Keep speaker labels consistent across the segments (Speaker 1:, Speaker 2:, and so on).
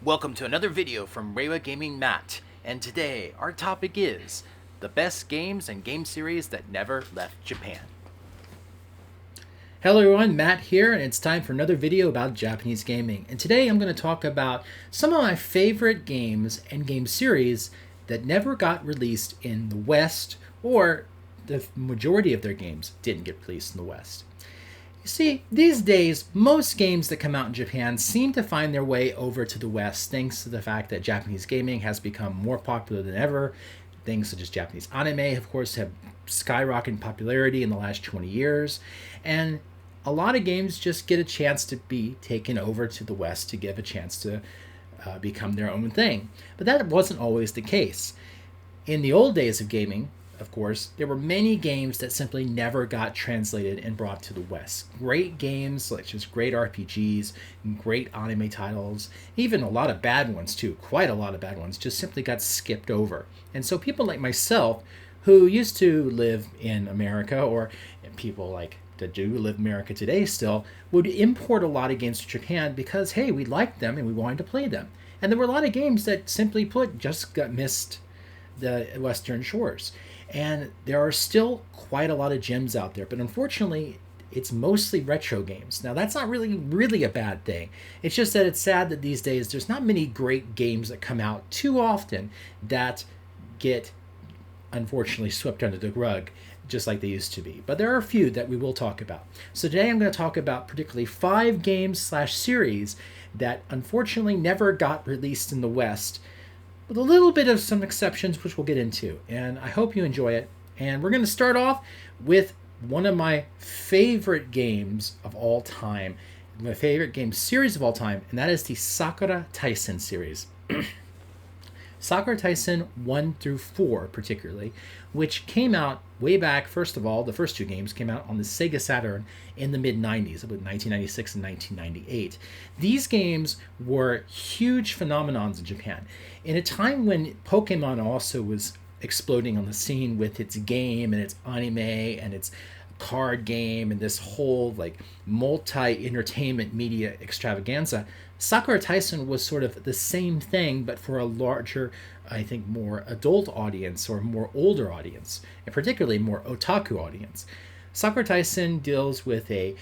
Speaker 1: Welcome to another video from Reiwa Gaming Matt, and today our topic is the best games and game series that never left Japan.
Speaker 2: Hello everyone, Matt here, and it's time for another video about Japanese gaming. And today I'm going to talk about some of my favorite games and game series that never got released in the West, or the majority of their games didn't get released in the West. You see, these days, most games that come out in Japan seem to find their way over to the West thanks to the fact that Japanese gaming has become more popular than ever. Things such as Japanese anime, of course, have skyrocketed in popularity in the last 20 years. And a lot of games just get a chance to be taken over to the West to give a chance to become their own thing. But that wasn't always the case. In the old days of gaming, of course, there were many games that simply never got translated and brought to the West. Great games, like just great RPGs, great anime titles, even a lot of bad ones too, quite a lot of bad ones, just simply got skipped over. And so people like myself, who used to live in America, or people like that do live in America today still, would import a lot of games to Japan because, hey, we liked them and we wanted to play them. And there were a lot of games that, simply put, just got missed the Western shores. And there are still quite a lot of gems out there, but unfortunately, it's mostly retro games. Now, that's not really a bad thing. It's just that it's sad that these days there's not many great games that come out too often that get, unfortunately, swept under the rug just like they used to be. But there are a few that we will talk about. So today I'm going to talk about particularly 5 games/series that unfortunately never got released in the West, with a little bit of some exceptions, which we'll get into. And I hope you enjoy it. And we're going to start off with one of my favorite games of all time, my favorite game series of all time, and that is the Sakura Taisen series. Sakura Taisen 1 through 4 particularly, which came out way back. First of all, the first 2 games came out on the Sega Saturn in the mid-90s, about 1996 and 1998. These games were huge phenomenons in Japan. In a time when Pokemon also was exploding on the scene with its game and its anime and its card game and this whole like multi-entertainment media extravaganza, Sakura Taisen was sort of the same thing, but for a larger, I think, more adult audience or more older audience, and particularly more otaku audience. Sakura Taisen deals with a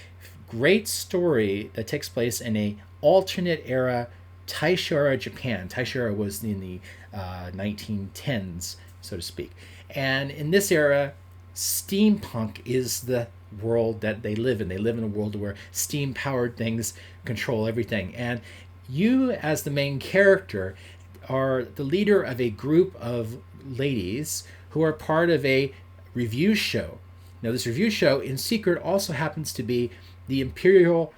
Speaker 2: great story that takes place in a alternate era Taisho Japan. Taisho was in the 1910s, so to speak. And in this era, steampunk is the world that they live in. They live in a world where steam-powered things control everything. And you, as the main character, are the leader of a group of ladies who are part of a review show. Now, this review show, in secret, also happens to be the Imperial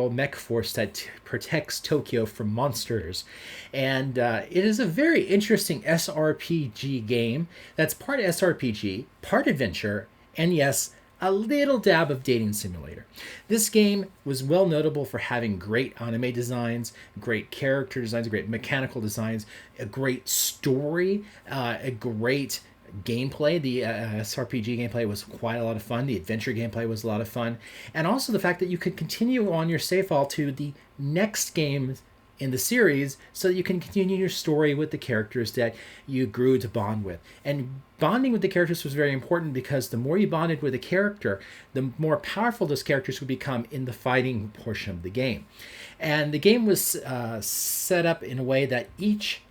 Speaker 2: mech force that protects Tokyo from monsters. And it is a very interesting SRPG game that's part SRPG, part adventure, and yes, a little dab of dating simulator. This game was well notable for having great anime designs, great character designs, great mechanical designs, a great story, a great gameplay. The SRPG gameplay was quite a lot of fun. The adventure gameplay was a lot of fun. And also the fact that you could continue on your save file to the next game in the series so that you can continue your story with the characters that you grew to bond with. And bonding with the characters was very important because the more you bonded with a character, the more powerful those characters would become in the fighting portion of the game. And the game was set up in a way that each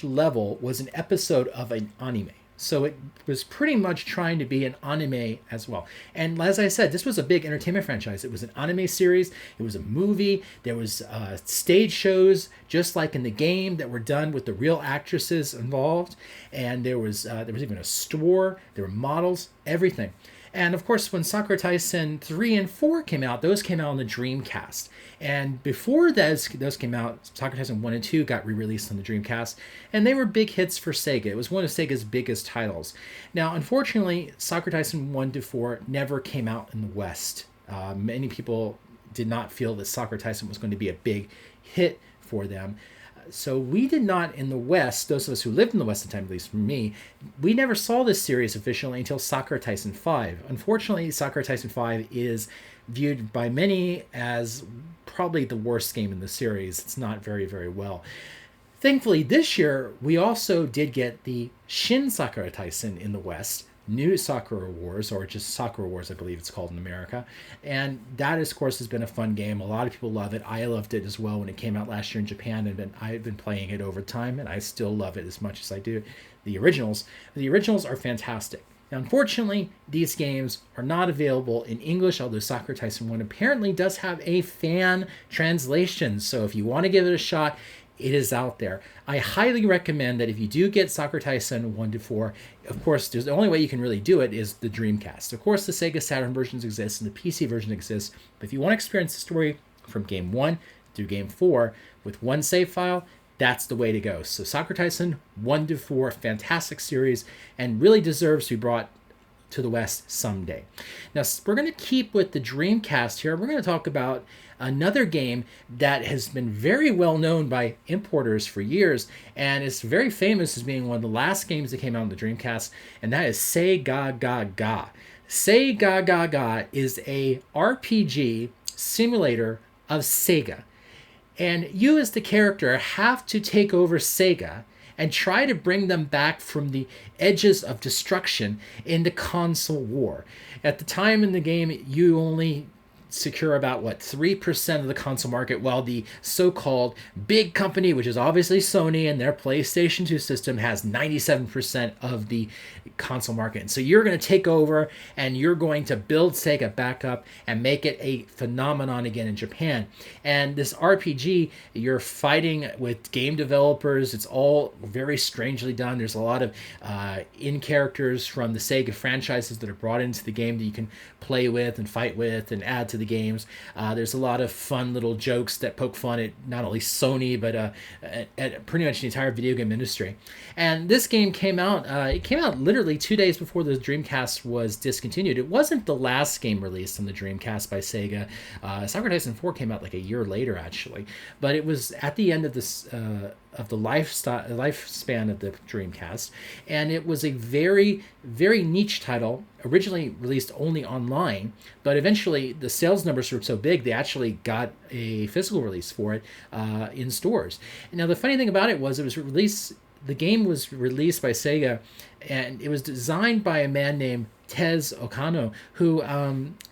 Speaker 2: level was an episode of an anime. So it was pretty much trying to be an anime as well. And as I said, this was a big entertainment franchise. It was an anime series. It was a movie. There was stage shows, just like in the game, that were done with the real actresses involved. And there was even a store. There were models, everything. And of course, when Sakura Taisen 3 and 4 came out, those came out on the Dreamcast. And before those came out, Sakura Taisen 1 and 2 got re-released on the Dreamcast, and they were big hits for Sega. It was one of Sega's biggest titles. Now, unfortunately, Sakura Taisen 1 to 4 never came out in the West. Many people did not feel that Sakura Taisen was going to be a big hit for them. So we did not in the West, those of us who lived in the West at the time, at least for me, we never saw this series officially until Sakura Tyson 5. Unfortunately, Sakura Tyson 5 is viewed by many as probably the worst game in the series. It's not very, very well. Thankfully, this year, we also did get the Shin Sakura Tyson in the West, New Sakura Wars, or just Sakura Wars, I believe it's called in America. And that, of course, has been a fun game. A lot of people love it. I loved it as well when it came out last year in Japan, and I've been playing it over time, and I still love it as much as I do the originals. The originals are fantastic. Now, unfortunately, these games are not available in English, although Sakura Tyson 1 apparently does have a fan translation. So if you want to give it a shot, it is out there. I highly recommend that if you do get Sakura Tyson 1 to 4, of course, the only way you can really do it is the Dreamcast. Of course, the Sega Saturn versions exist and the PC version exists, but if you want to experience the story from game 1 through game 4 with one save file, that's the way to go. So Sakura Tyson 1 to 4, fantastic series, and really deserves to be brought to the West someday. Now, we're going to keep with the Dreamcast here. We're going to talk about another game that has been very well known by importers for years and is very famous as being one of the last games that came out on the Dreamcast, and that is Say Ga Ga Ga. Say Ga Ga Ga is a RPG simulator of Sega. And you as the character have to take over Sega and try to bring them back from the edges of destruction in the console war. At the time in the game, you only secure about 3% of the console market, while the so-called big company, which is obviously Sony, and their PlayStation 2 system has 97% of the console market. And so you're going to take over and you're going to build Sega back up and make it a phenomenon again in Japan. And this RPG, you're fighting with game developers. It's all very strangely done. There's a lot of in-characters from the Sega franchises that are brought into the game that you can play with and fight with and add to the games. There's a lot of fun little jokes that poke fun at not only Sony, but at pretty much the entire video game industry. And this game came out, it came out literally 2 days before the Dreamcast was discontinued. It wasn't the last game released on the Dreamcast by Sega. Sakura Tyson 4 came out like a year later, actually. But it was at the end of this of the lifespan of the Dreamcast, and it was a very, very niche title, originally released only online, but eventually the sales numbers were so big they actually got a physical release for it in stores. Now the funny thing about it was the game was released by Sega, and it was designed by a man named Tez Okano, who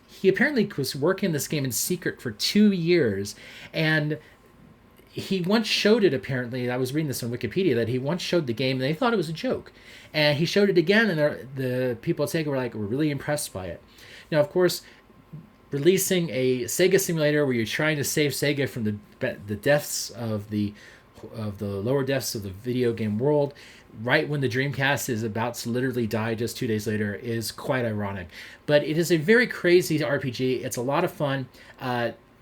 Speaker 2: he apparently was working this game in secret for 2 years, and he once showed it, apparently, I was reading this on Wikipedia, that he once showed the game and they thought it was a joke. And he showed it again, and the people at Sega were really impressed by it. Now, of course, releasing a Sega simulator where you're trying to save Sega from the deaths of the lower depths of the video game world, right when the Dreamcast is about to literally die just 2 days later, is quite ironic. But it is a very crazy RPG. It's a lot of fun.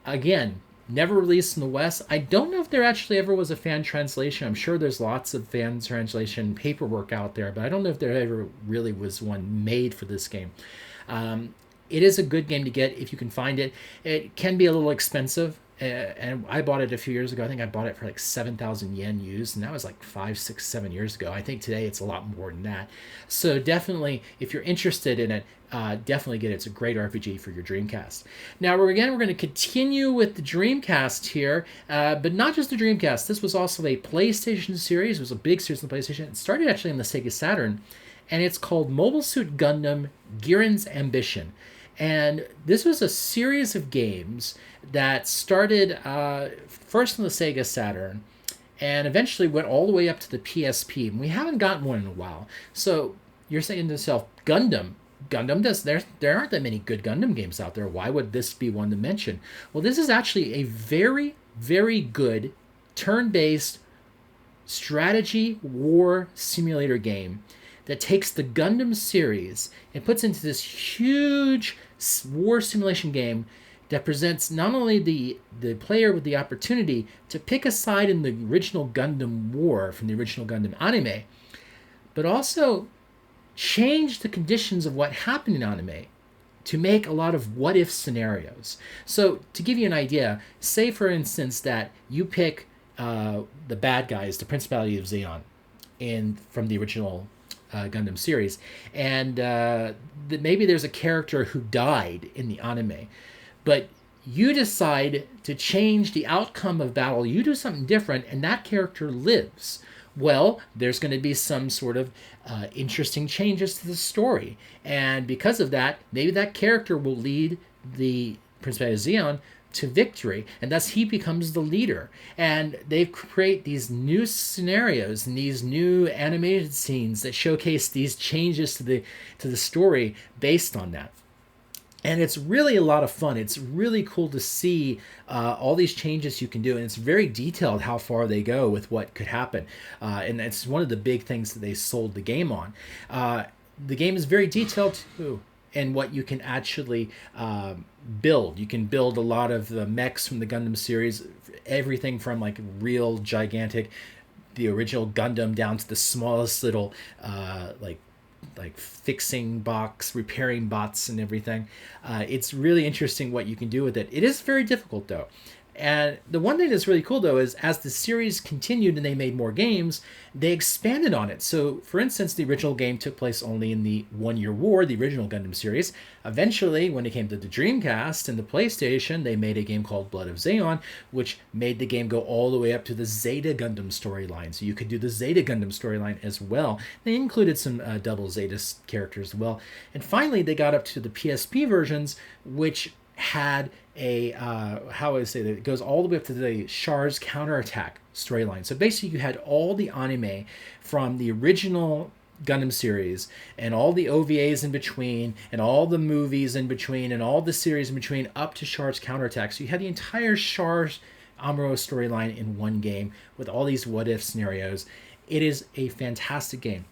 Speaker 2: Again, never released in the West. I don't know if there actually ever was a fan translation. I'm sure there's lots of fan translation paperwork out there, but I don't know if there ever really was one made for this game. It is a good game to get if you can find it. It can be a little expensive. And I bought it a few years ago. I think I bought it for 7,000 yen used, and that was 5, 6, 7 years ago. I think today it's a lot more than that. So definitely, if you're interested in it, definitely get it. It's a great RPG for your Dreamcast. Now, we're going to continue with the Dreamcast here, but not just the Dreamcast. This was also a PlayStation series. It was a big series on the PlayStation. It started actually on the Sega Saturn, and it's called Mobile Suit Gundam Giran's Ambition. And this was a series of games that started first on the Sega Saturn and eventually went all the way up to the PSP. And we haven't gotten one in a while. So you're saying to yourself, Gundam, there aren't that many good Gundam games out there. Why would this be one to mention? Well, this is actually a very, very good turn-based strategy war simulator game that takes the Gundam series and puts into this huge war simulation game that presents not only the player with the opportunity to pick a side in the original Gundam war from the original Gundam anime, but also change the conditions of what happened in anime to make a lot of what-if scenarios. So to give you an idea, say for instance that you pick the bad guys, the Principality of Xeon, in from the original Gundam series, and maybe there's a character who died in the anime, but you decide to change the outcome of battle. You do something different, and that character lives. Well, there's going to be some sort of interesting changes to the story, and because of that, maybe that character will lead the Principality of Xeon to victory, and thus he becomes the leader. And they create these new scenarios and these new animated scenes that showcase these changes to the story based on that. And it's really a lot of fun. It's really cool to see all these changes you can do, and it's very detailed how far they go with what could happen. And it's one of the big things that they sold the game on. The game is very detailed too, and what you can actually build. You can build a lot of the mechs from the Gundam series, everything from like real gigantic, the original Gundam, down to the smallest little like fixing box, repairing bots and everything. It's really interesting what you can do with it. It is very difficult though. And the one thing that's really cool though is as the series continued and they made more games, they expanded on it. So for instance, the original game took place only in the 1 Year War, the original Gundam series. Eventually, when it came to the Dreamcast and the PlayStation, they made a game called Blood of Xeon, which made the game go all the way up to the Zeta Gundam storyline. So you could do the Zeta Gundam storyline as well. They included some double Zeta characters as well. And finally, they got up to the PSP versions, which had a how I say that, it goes all the way up to the Char's counterattack storyline. So basically you had all the anime from the original Gundam series and all the OVAs in between and all the movies in between and all the series in between up to Char's counterattack. So you had the entire Char's Amuro storyline in one game with all these what if scenarios. It is a fantastic game.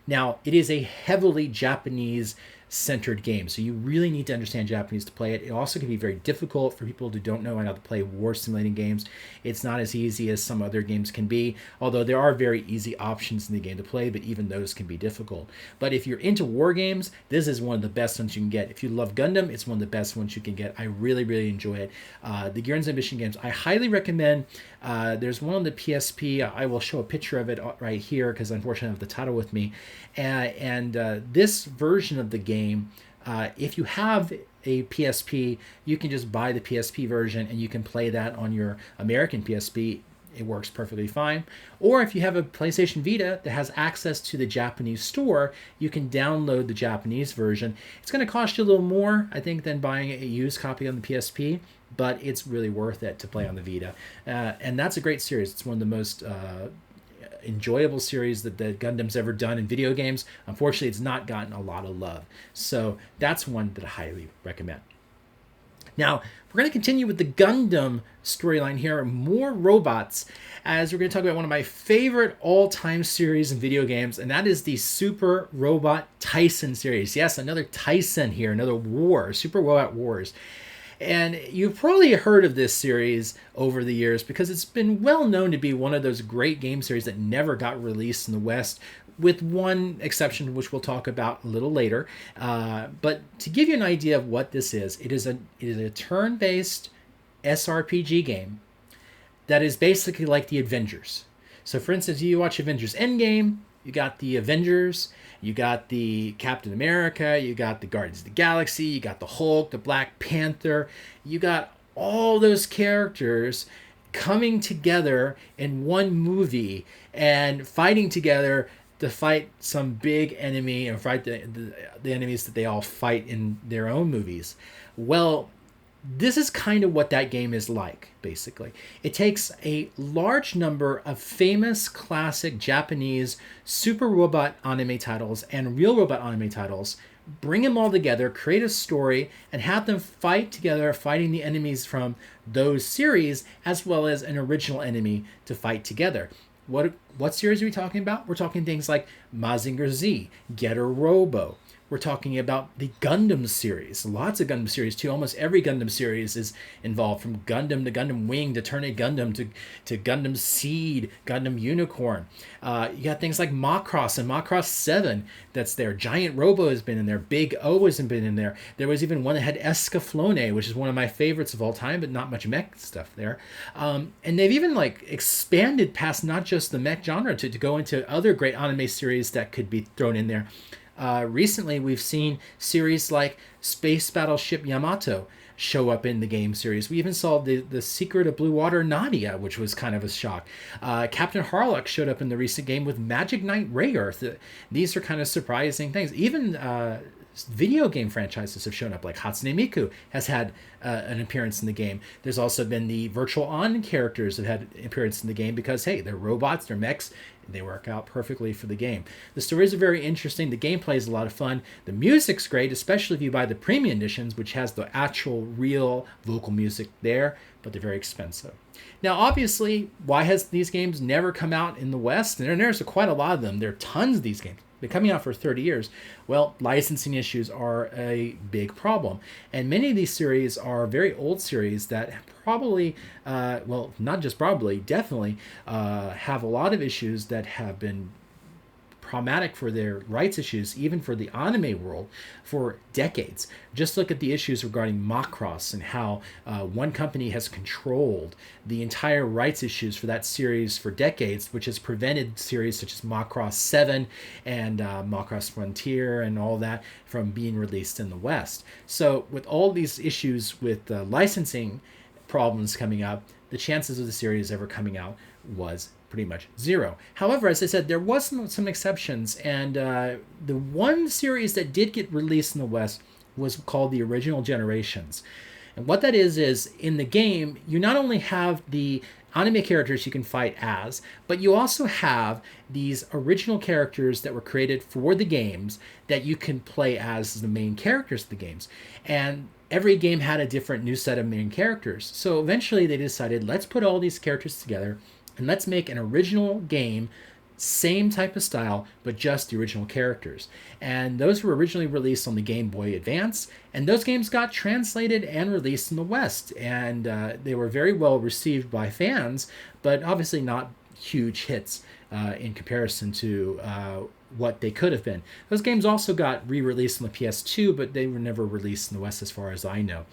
Speaker 2: Now, it is a heavily Japanese centered game, so you really need to understand Japanese to play it. It also can be very difficult for people who don't know how to play war simulating games. It's not as easy as some other games can be, although there are very easy options in the game to play, but even those can be difficult. But if you're into war games, this is one of the best ones you can get. If you love Gundam, it's one of the best ones you can get. I really, really enjoy it. The Gurren's Ambition games, I highly recommend. There's one on the PSP. I will show a picture of it right here because unfortunately I have the title with me. And this version of the game, if you have a PSP, you can just buy the PSP version and you can play that on your American PSP. It works perfectly fine. Or if you have a PlayStation Vita that has access to the Japanese store, you can download the Japanese version. It's going to cost you a little more, I think, than buying a used copy on the PSP, but it's really worth it to play on the Vita. And that's a great series. It's one of the most enjoyable series that the Gundam's ever done in video games. Unfortunately, it's not gotten a lot of love. So that's one that I highly recommend. Now, we're going to continue with the Gundam storyline here, more robots, as we're going to talk about one of my favorite all-time series in video games, and that is the Super Robot Taisen series. Yes, another Taisen here, another war, Super Robot Wars. And you've probably heard of this series over the years because it's been well known to be one of those great game series that never got released in the West, with one exception, which we'll talk about a little later. But to give you an idea of what this is, it is a turn-based SRPG game that is basically like the Avengers. So for instance, you watch Avengers Endgame, you got the Avengers, you got the Captain America, you got the Guardians of the Galaxy, you got the Hulk, the Black Panther, you got all those characters coming together in one movie and fighting together to fight some big enemy and fight the enemies that they all fight in their own movies. Well, this is kind of what that game is like, basically. It takes a large number of famous classic Japanese super robot anime titles and real robot anime titles, bring them all together, create a story, and have them fight together, fighting the enemies from those series, as well as an original enemy to fight together. What series are we talking about? We're talking things like Mazinger Z, Getter Robo, we're talking about the Gundam series. Lots of Gundam series too. Almost every Gundam series is involved, from Gundam to Gundam Wing to Turn A Gundam to Gundam Seed, Gundam Unicorn. You got things like Macross and Macross 7 that's there. Giant Robo has been in there. Big O has been in there. There was even one that had Escaflowne, which is one of my favorites of all time, but not much mech stuff there. And they've even like expanded past not just the mech genre to go into other great anime series that could be thrown in there. Recently, we've seen series like Space Battleship Yamato show up in the game series. We even saw the Secret of Blue Water Nadia, which was kind of a shock. Captain Harlock showed up in the recent game with Magic Knight Rayearth. These are kind of surprising things. Even video game franchises have shown up, like Hatsune Miku has had an appearance in the game. There's also been the Virtual On characters that had appearance in the game because, hey, they're robots, they're mechs, they work out perfectly for the game. The stories are very interesting. The gameplay is a lot of fun. The music's great, especially if you buy the premium editions, which has the actual real vocal music there, but they're very expensive. Now, obviously, why has these games never come out in the West? And there's quite a lot of them. There are tons of these games. Been coming out for 30 years. Well, licensing issues are a big problem. And many of these series are very old series that probably, well, not just probably, definitely have a lot of issues that have been problematic for their rights issues, even for the anime world, for decades. Just look at the issues regarding Macross and how one company has controlled the entire rights issues for that series for decades, which has prevented series such as Macross 7 and Macross Frontier and all that from being released in the West. So with all these issues with licensing problems coming up, the chances of the series ever coming out was pretty much zero. However, as I said, there was some exceptions, and the one series that did get released in the West was called the Original Generations. And what that is in the game, you not only have the anime characters you can fight as, but you also have these original characters that were created for the games that you can play as the main characters of the games. And every game had a different new set of main characters. So eventually they decided, let's put all these characters together and let's make an original game, same type of style, but just the original characters. And those were originally released on the Game Boy Advance, and those games got translated and released in the West. And they were very well received by fans, but obviously not huge hits in comparison to what they could have been. Those games also got re-released on the PS2, but they were never released in the West as far as I know.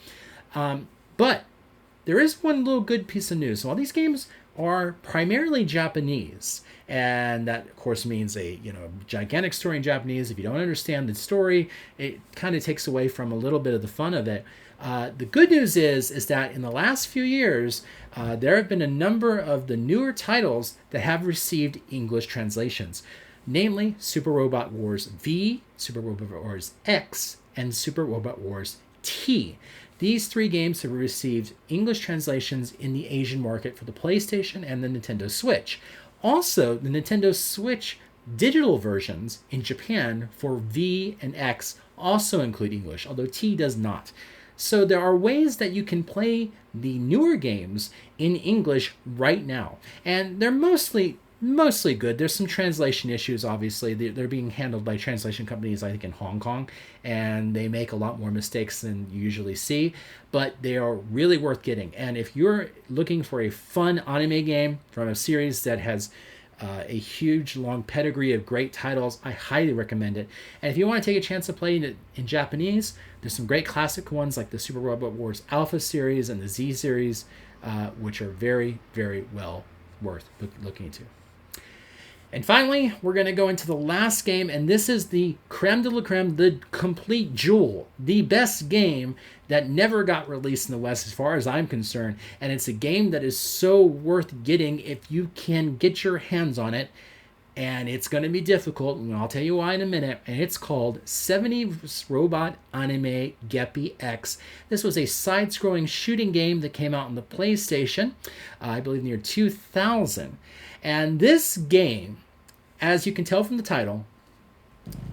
Speaker 2: But there is one little good piece of news. While these games are primarily Japanese, and that of course means a gigantic story in Japanese. If you don't understand the story, it kind of takes away from a little bit of the fun of it. The good news is that in the last few years, there have been a number of the newer titles that have received English translations, namely Super Robot Wars V, Super Robot Wars X, and Super Robot Wars T. These three games have received English translations in the Asian market for the PlayStation and the Nintendo Switch. Also, the Nintendo Switch digital versions in Japan for V and X also include English, although T does not. So there are ways that you can play the newer games in English right now. And they're mostly good. There's some translation issues, obviously. They're being handled by translation companies, I think, in Hong Kong, and they make a lot more mistakes than you usually see, but they are really worth getting. And if you're looking for a fun anime game from a series that has a huge, long pedigree of great titles, I highly recommend it. And if you want to take a chance of playing it in Japanese, there's some great classic ones like the Super Robot Wars Alpha series and the Z series, which are very, very well worth looking into. And finally, we're going to go into the last game, and this is the creme de la creme, the complete jewel, the best game that never got released in the West as far as I'm concerned. And it's a game that is so worth getting if you can get your hands on it. And it's going to be difficult, and I'll tell you why in a minute. And it's called 70s Robot Anime Geppy X. This was a side-scrolling shooting game that came out on the PlayStation, I believe in the year 2000. And this game, as you can tell from the title,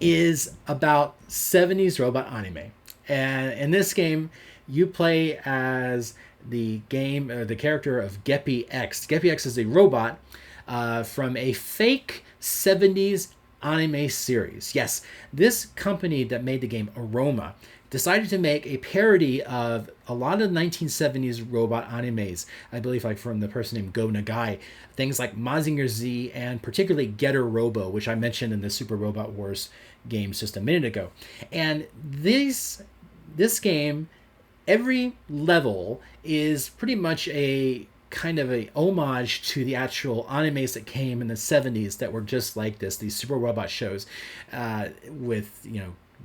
Speaker 2: is about 70s robot anime. And in this game, you play as the character of Geppy X. Geppy X is a robot from a fake 70s anime series. Yes, this company that made the game Aroma decided to make a parody of a lot of the 1970s robot animes. I believe like from the person named Go Nagai, things like Mazinger Z and particularly Getter Robo, which I mentioned in the Super Robot Wars game just a minute ago. And this game, every level is pretty much a kind of a homage to the actual animes that came in the 70s that were just like this, these super robot shows, with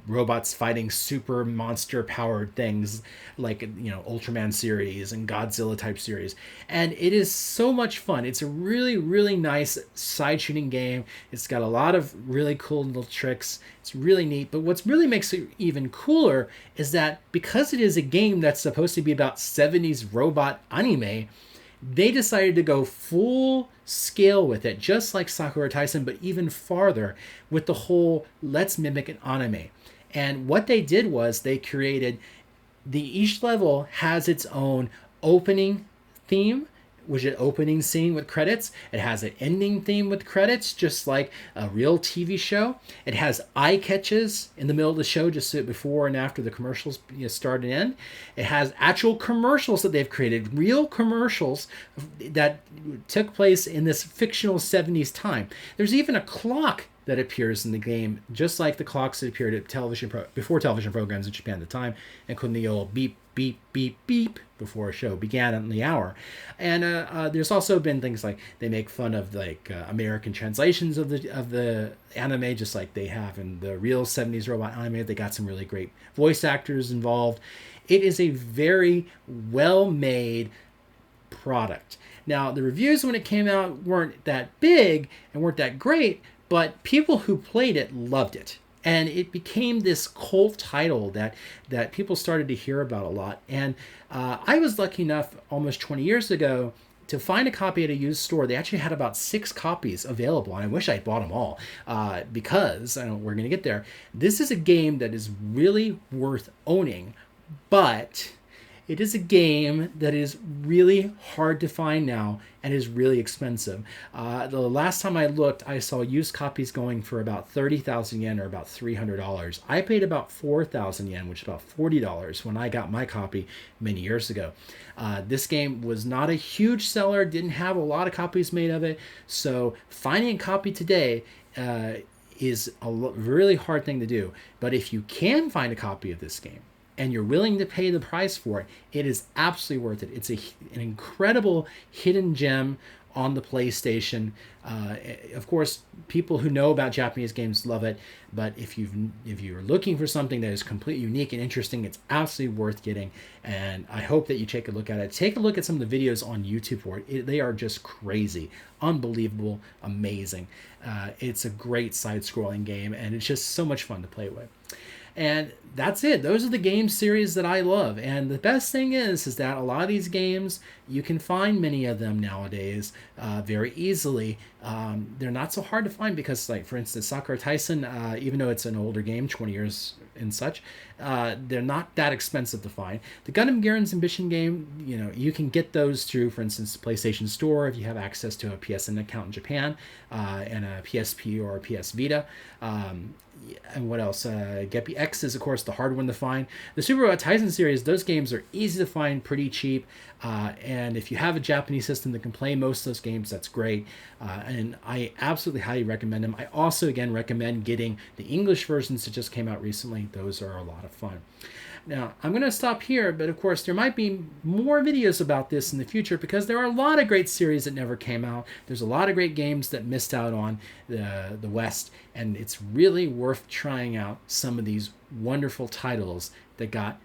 Speaker 2: robots fighting super monster powered things like Ultraman series and Godzilla type series. And it is so much fun. It's a really nice side shooting game. It's got a lot of really cool little tricks. It's really neat. But what really makes it even cooler is that because it is a game that's supposed to be about 70s robot anime, they decided to go full scale with it, just like Sakura Taisen, but even farther with the whole let's mimic an anime. And what they did was they created each level has its own opening theme, which is an opening scene with credits. It has an ending theme with credits, just like a real TV show. It has eye catches in the middle of the show, just before and after the commercials start and end. It has actual commercials that they've created, real commercials that took place in this fictional 70s time. There's even a clock that appears in the game, just like the clocks that appeared at before television programs in Japan at the time, including the old beep, beep, beep, beep before a show began on the hour. And there's also been things like they make fun of like American translations of the anime, just like they have in the real 70s robot anime. They got some really great voice actors involved. It is a very well-made product. Now, the reviews when it came out weren't that big and weren't that great, but people who played it loved it. And it became this cult title that people started to hear about a lot. And I was lucky enough almost 20 years ago to find a copy at a used store. They actually had about 6 copies available. And I wish I had bought them all because we're going to get there. This is a game that is really worth owning, but it is a game that is really hard to find now and is really expensive. The last time I looked, I saw used copies going for about 30,000 yen or about $300. I paid about 4,000 yen, which is about $40 when I got my copy many years ago. This game was not a huge seller, didn't have a lot of copies made of it, so finding a copy today is a really hard thing to do. But if you can find a copy of this game, and you're willing to pay the price for it, it is absolutely worth it. It's an incredible hidden gem on the PlayStation. Of course, people who know about Japanese games love it, but if you're looking for something that is completely unique and interesting, it's absolutely worth getting. And I hope that you take a look at it. Take a look at some of the videos on YouTube for it. They are just crazy, unbelievable, amazing. It's a great side-scrolling game, and it's just so much fun to play with. And that's it. Those are the game series that I love. And the best thing is that a lot of these games, you can find many of them nowadays very easily. They're not so hard to find because, like, for instance, Sakura Taisen, even though it's an older game, 20 years and such, they're not that expensive to find. The Gundam Garen's Ambition game, you can get those through, for instance, the PlayStation Store if you have access to a PSN account in Japan and a PSP or a PS Vita. And what else? Geppy X is, of course, the hard one to find. The Super Robot Taisen series, those games are easy to find, pretty cheap. And if you have a Japanese system that can play most of those games, that's great. And I absolutely highly recommend them. I also, again, recommend getting the English versions that just came out recently. Those are a lot of fun. Now, I'm going to stop here, but of course, there might be more videos about this in the future because there are a lot of great series that never came out. There's a lot of great games that missed out on the West, and it's really worth trying out some of these wonderful titles that got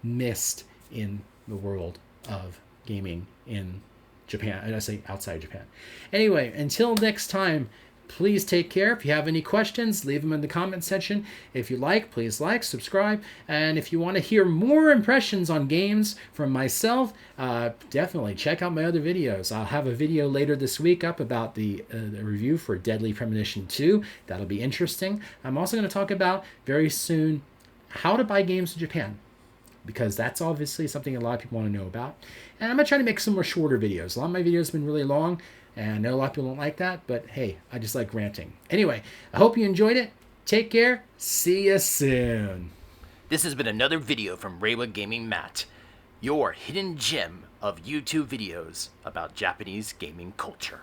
Speaker 2: missed in the world of gaming in Japan. I say outside Japan. Anyway, until next time, please take care. If you have any questions, leave them in the comment section. If you please like, subscribe. And if you want to hear more impressions on games from myself, definitely check out my other videos. I'll have a video later this week up about the review for Deadly Premonition 2. That'll be interesting. I'm also going to talk about very soon how to buy games in Japan, because that's obviously something a lot of people want to know about. And I'm going to try to make some more shorter videos. A lot of my videos have been really long. And I know a lot of people don't like that, but hey, I just like ranting. Anyway, I hope you enjoyed it. Take care. See you soon.
Speaker 1: This has been another video from Reiwa Gaming Matt, your hidden gem of YouTube videos about Japanese gaming culture.